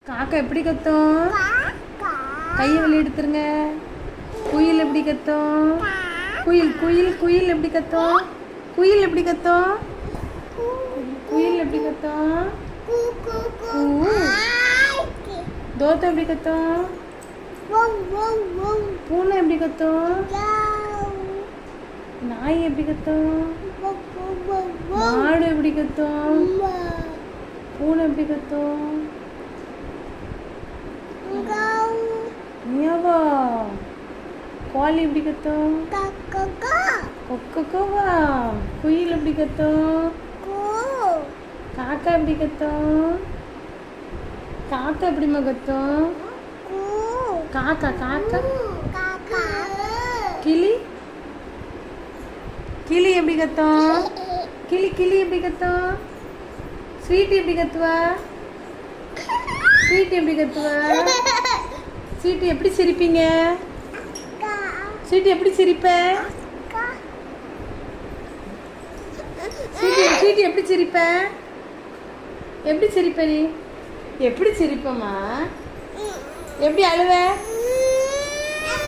காக்கா எப்படி கத்தும்? கையை வெளியே எடுத்துருங்க. குயில் எப்படி கத்தும்? குயில் குயில் குயில் எப்படி கத்தும்? குயில் எப்படி கத்தும்? குயில் எப்படி கத்தும்? தோத்தை எப்படி கத்தும்? பூனை எப்படி கத்தும்? நாய் எப்படி கத்தும்? மாடு எப்படி கத்தும்? பூனை எப்படி கத்தும்? மியாவா. கோழி எப்படி கத்தும்? கொக்கோவா. குயில் எப்படி கத்தும்? காக்கா எப்படி கத்தும்? காக்கா எப்படிமா கத்தும்? காக்கா காக்கா. கிளி கிளி எப்படி கத்தும்? கிளி கிளி எப்படி கத்தும்? ஸ்வீட் எப்படி கத்துவா? ஸ்வீட் எப்படி கத்துவா? ஸ்வீட் எப்படி சிரிப்பீங்க? ஸ்வீட் எப்படி சிரிப்ப? ஸ்வீட் எப்படி சிரிப்ப? எப்படி சிரிப்ப நீ? எப்படி சிரிப்பம்மா? எப்படி அழுவ?